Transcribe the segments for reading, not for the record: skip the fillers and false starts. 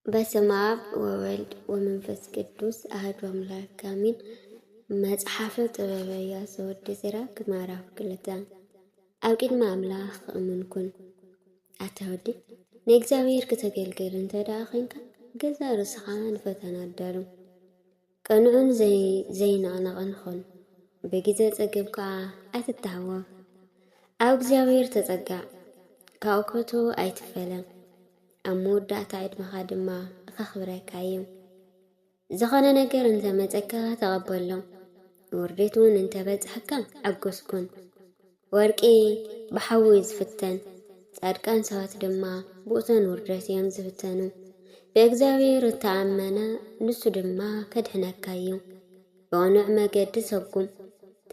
በስመ አብ ወወልድ ወመንፈስ ቅዱስ አሐዱ አምላክ አሜን። መጽሐፈ ጥበበ ኢያሱ ዘወዲ ሲራክ ምዕራፍ 2 ኣብ ቅድሚ ኣምላኽ እሙን ኩን። ኣተወዲ ንእግዚኣብሔር ክትገልግል እንተደኣ ኮንካ ገዛ ርእስኻ ንፈተና ኣዳሉ ቀንዑን ዘይነቕነቕን ኹን። ብግዜ ፀገብ ከዓ ኣይትታወኽ። ኣብ እግዚኣብሔር ተፀጋዕ ካውከቱ ኣይትፈለም። ኣብ መወዳእታ ዕድመኻ ድማ ከኽብረካ እዩ። ዝኾነ ነገር እንተመፀካ ተቐበሎ፣ ውርደት እውን እንተበፅሐካ ኣጎስኩን። ወርቂ ብሓዊ ዝፍተን፣ ጻድቃን ሰባት ድማ ብእቶን ውርደት እዮም ዝፍተኑ። ብእግዚኣብሔር እተኣመነ ንሱ ድማ ከድሕነካ እዩ። ብቕኑዕ መገዲ ሰጉም፣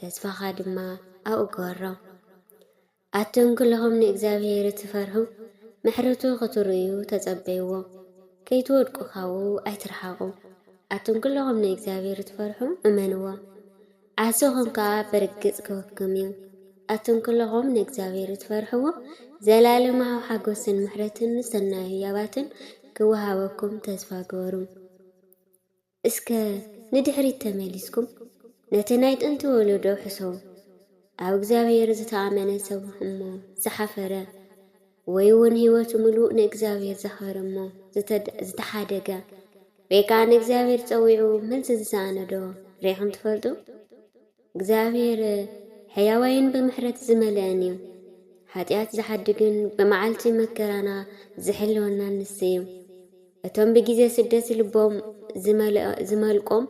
ተስፋኻ ድማ ኣብኡ ገበሮ። ኣቶም ኩለኹም ንእግዚኣብሔር ትፈርሑ ምሕረቱ ክትርእዩ ተጸበይዎ፣ ከይትወድቁኻው ኣይትርሓቑ። ኣቶም ኩለኹም ንእግዚኣብሔር ትፈርሑ እመንዎ፣ ዓሶኹም ከዓ በርግጽ ክወክም እዩ። ኣቶም ኩለኹም ንእግዚኣብሔር ትፈርሕዎ ዘላለማዊ ሓጎስን ምሕረትን ሰናይ ህያባትን ክወሃበኩም ተስፋ ገበሩ። እስከ ንድሕሪት ተመሊስኩም ነቲ ናይ ጥንቲ ወለዶ ሕሰው። ኣብ እግዚኣብሔር ዝተኣመነ ሰብ እሞ ዝሓፈረ ወይ እውን ህይወቱ ሙሉእ ንእግዚኣብሔር ዘኽብር እሞ ዝተሓደገ ወይ ከዓ ንእግዚኣብሔር ፀዊዑ መልሲ ዝሰኣነዶ ርኢኹም ትፈልጡ? እግዚኣብሔር ሕያዋይን ብምሕረት ዝመልአን እዩ። ሓጢኣት ዝሓድግን ብመዓልቲ መከራና ዝሕልወና ንስ እዩ። እቶም ብጊዜ ስደት ልቦም ዝመልቆም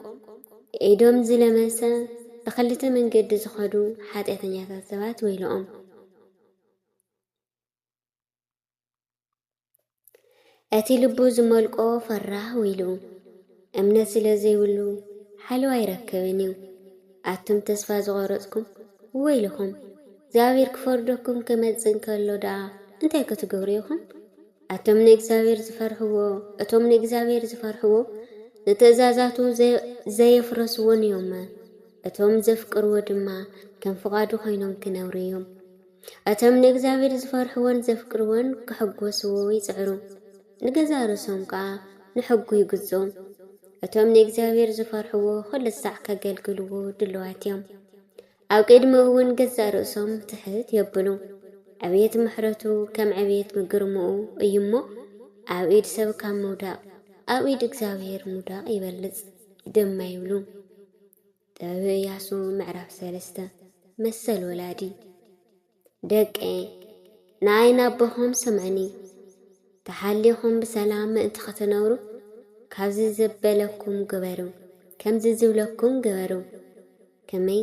ኢዶም ዝለመሰ ብኽልተ መንገዲ ዝኸዱ ሓጢአተኛታት ሰባት ወይልኦም። እቲ ልቡ ዝመልቆ ፈራህ ወይሉ እምነት ስለ ዘይብሉ ሓለዋ ይረክብን እዩ። ኣቶም ተስፋ ዝቆረፅኩም ወይልኹም፣ እግዚኣብሔር ክፈርደኩም ክመፅእ ከሎ ደኣ እንታይ ክትገብሩ ኢኹም? እቶም ንእግዚኣብሔር ዝፈርሕዎ ንትእዛዛቱ ዘየፍረስዎን እዮም። እቶም ዘፍቅርዎ ድማ ከም ፍቓዱ ኮይኖም ክነብሩ እዮም። እቶም ንእግዚኣብሔር ዝፈርሕዎን ዘፍቅርዎን ክሕጎስዎ ይፅዕሩ፣ ንገዛ ርእሶም ከዓ ንሕጉ ይግዝኡ። እቶም ንእግዚኣብሔር ዝፈርሕዎ ኩሉ ሳዕ ከገልግልዎ ድልዋት እዮም። ኣብ ቅድሚ እውን ገዛ ርእሶም ትሕት የብሉ። ዕብየት ምሕረቱ ከም ዕብየት ምግርምኡ እዩ እሞ ኣብ ኢድ ሰብ ካብ ምውዳቕ ኣብ ኢድ እግዚኣብሔር ምውዳቕ ይበልፅ ድማ ይብሉ። ጥበበ ኢያሱ ምዕራፍ 3 መሰል ወላዲ ደቀ ንኣይ ናቦኹም ስምዕኒ፣ ተሓሊኹም ብሰላም ምእንቲ ክትነብሩ ካብዚ ዘበለኩም ግበሩ፣ ከምዚ ዝብለኩም ግበሩ። ከመይ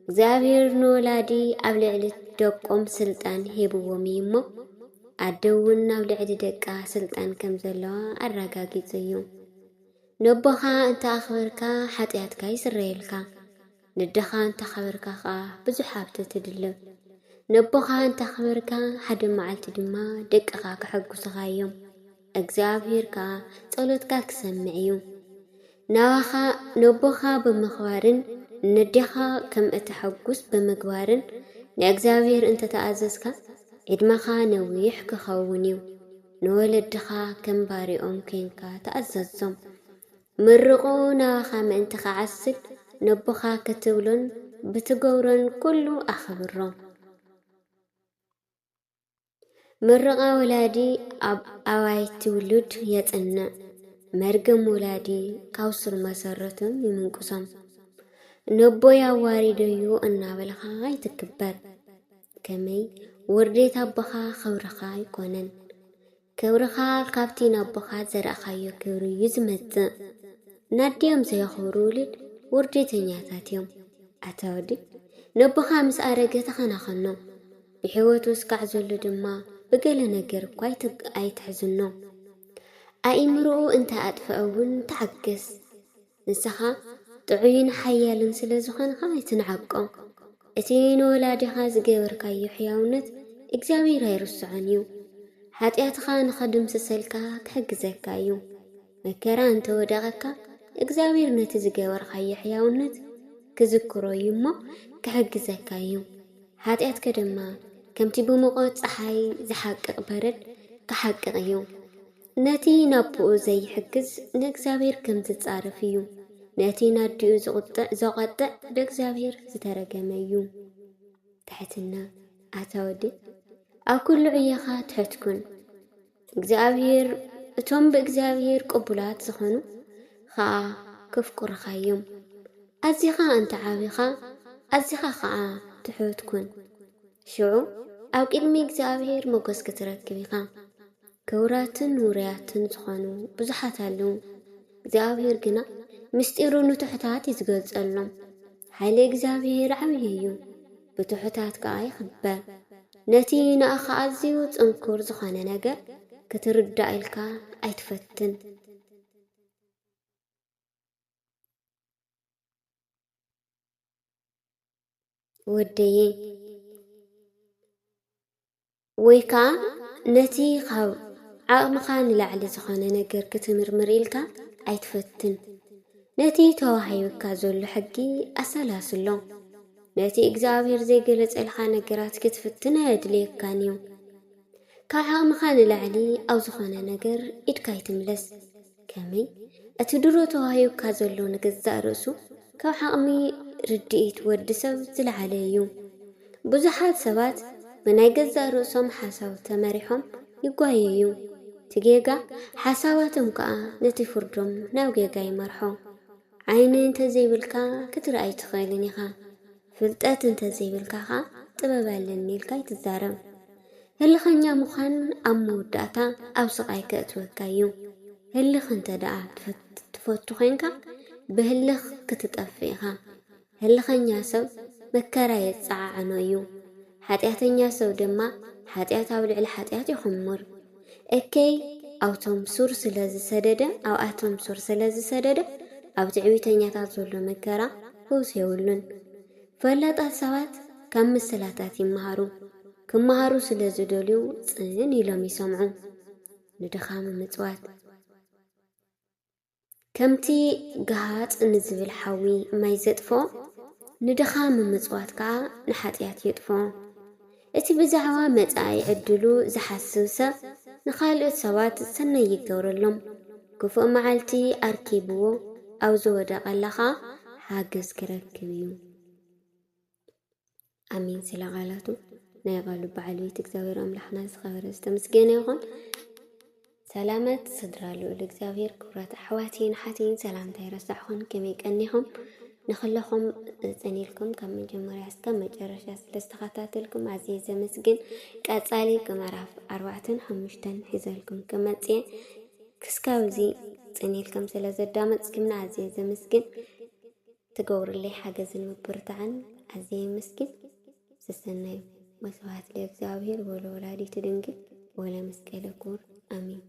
እግዚኣብሔር ንወላዲ ኣብ ልዕሊ ደቆም ስልጣን ሂብዎም እዩ እሞ ኣደ እውን ኣብ ልዕሊ ደቃ ስልጣን ከም ዘለዋ ኣረጋጊጹ እዩ። ነቦኻ እንተኣኽበርካ ሓጢኣትካ ይስረየልካ፣ ንድኻ እንተኸበርካ ከዓ ብዙሕ ሃብቲ ትድልብ። ነቦኻ እንተኸበርካ ሓደ መዓልቲ ድማ ደቅኻ ክሕጉስኻ እዮም። እግዚኣብሔር ከዓ ጸሎትካ ክሰምዕ እዩ። ናባኻ ነቦኻ ብምኽባርን ንዴኻ ከም እትሐጉስ ብምግባርን ንእግዚኣብሔር እንተተኣዘዝካ ዕድመኻ ነዊሕ ክኸውን እዩ። ንወለድኻ ከም ባሪኦም ኮንካ ተኣዘዞም። ምርቑ ናባኻ ምእንቲ ክዓስል ነቦኻ ክትብሎን ብትገብሮን ኩሉ ኣኽብሮም። ምርቓ ወላዲ ኣብ ኣባይቲ ውሉድ የጽንዕ፣ መርገም ወላዲ ካብ ስር መሰረቶም ይምንቁሶም። ነቦ ያዋሪደዩ እናበልኻ ይትክበር። ከመይ ውርዴት ኣቦኻ ክብርኻ ይኮነን፣ ክብርኻ ካብቲ ናቦኻ ዘርአኻዮ ክብሪ እዩ ዝመጽእ። ናድዮም ዘየኽብሩ ውሉድ ውርዴተኛታት እዮም። ኣተወዲ ነቦኻ ምስ ኣረገ ተኸናኸኖ፣ ብሕይወቱ እስካዕ ዘሎ ድማ ብገለ ነገር እኳ ኣይትሕዝኖ። ኣእምሮኡ እንተኣጥፍአ እውን ተሓገስ። ንስኻ ጥዑይን ሓያልን ስለ ዝኾንካ ኣይትንዓቆ። እቲ ንወላዲኻ ዝገበርካዮ ሕያውነት እግዚኣብሔር ኣይርስዖን እዩ። ሓጢኣትኻ ንኸድምስሰልካ ክሕግዘካ እዩ። መከራ እንተወደቐካ እግዚኣብሔር ነቲ ዝገበርካዮ ሕያውነት ክዝክሮ እዩ እሞ ክሕግዘካ እዩ። ሓጢኣትከ ድማ ከምቲ ብሙቐት ፀሓይ ዝሓቅቕ በረድ ክሓቅቕ እዩ። نتي نبؤ زي حكز نكزابير كم تتصارفيو نتي ناديو زقطع دكزابير زترجميو تحتنا أتودي أو كل عيخا تحتكن እግዚአብሔር እቶም በእግዚአብሔር ቅቡላት ዝኾኑ ኸዓ ክፍቁር ኻዮም ኣዚኻ እንተ ዓቢኻ ኣዚኻ ኸዓ ትሑትኩን ሽዑ ኣብ ቅድሚ እግዚአብሔር ሞገስ ክትረክብ ኢኻ ክቡራትን ውሩያትን ዝኾኑ ብዙሓት ኣለዉ እግዚአብሔር ግና ምስጢሩ ንትሑታት ይዝገልጸሎም ሓይሊ እግዚአብሔር ዓብዪ እዩ ብትሑታት ከዓ ይኽበር ነቲ ንኣኻ ኣዝዩ ጽንኩር ዝኾነ ነገር كتردع إلك أيتفتن ودي ويكا نتي خاو عقمخان لعلي زخانة نجر كتمرمر إلك أيتفتن نتي توهيوكا زول حقي أسلاسلو نتي إجزابير زي قلت إلخا نجرات كتفتن هادليك كانيو كاع مخان العلي أو زخانة نجر إدكاي تملس كمي أتدرو توهايو كازلو نجزاء رأسو كاع عمي رديت ودسو زلعليو بزحات سبات من يجزاء رأسهم حساو تماريحهم يقاييو تجيجا حساواتهم كاع نتفردهم ناوجيجا يمرحو عينين تزيبلكا كترأي تخيلنيها فلتات تزيبلكا تبابالني الكاي تزارم هل خنيا مخان أمو داتا أو سقايك أتوكايو هل خنت داع تفوتو خينكا بهلخ كتتأفيها هل خنيا سو مكارا يتسعى عنويو حاتياتنيا سو دما حاتيات أولع الحاتيات يخمر إكي أو تمسور سلازي سدادة أو أتمسور سلازي سدادة أو تعويتنيا تازولو مكارا هو سيولون فلا تأسوات كم السلاتات يمهارو كمهارو سلازدوليو صن إلهم يسمعوا ندخام متوات كمتي قهات نزب الحوي ما يزدفو ندخام متوات كا نحاتيات يدفو اتي بزعوا متاي عدلو زحسوسة نخالق سوات سنة يقور لهم كفو معالتي أركيبو أو زودا قلخا حاجز كركبيو أمين سلا غالاتو نايغالو بعلويت እግዚአብሔር አምላኽና ዝኸበረ ዝተመስገነ ይኹን ሰላመት ስድራሉ እግዚአብሔር ክብራት ኣሕዋቴን ሓቴን ሰላምታ ይረሳሕኹን ከመይ ቀኒኹም ንኽለኹም ፀኒልኩም ካብ መጀመርያ እስከ መጨረሻ ስለዝተኸታተልኩም ኣዝየ ዘመስግን ቀጻሊ ምዕራፍ 4ን 5ን ሒዘልኩም ከመፅየ ክስካብዚ ፀኒልኩም ስለዘዳመፅኩምና ኣዝየ ዘመስግን ትገብሩለይ ሓገዝን ምብርታዕን ኣዝየ መስግን ስሰናዩ وسبحات لله እግዚአብሔር ወለወላዲቱ ድንግል ወለመስቀለ ክቡር አሜን።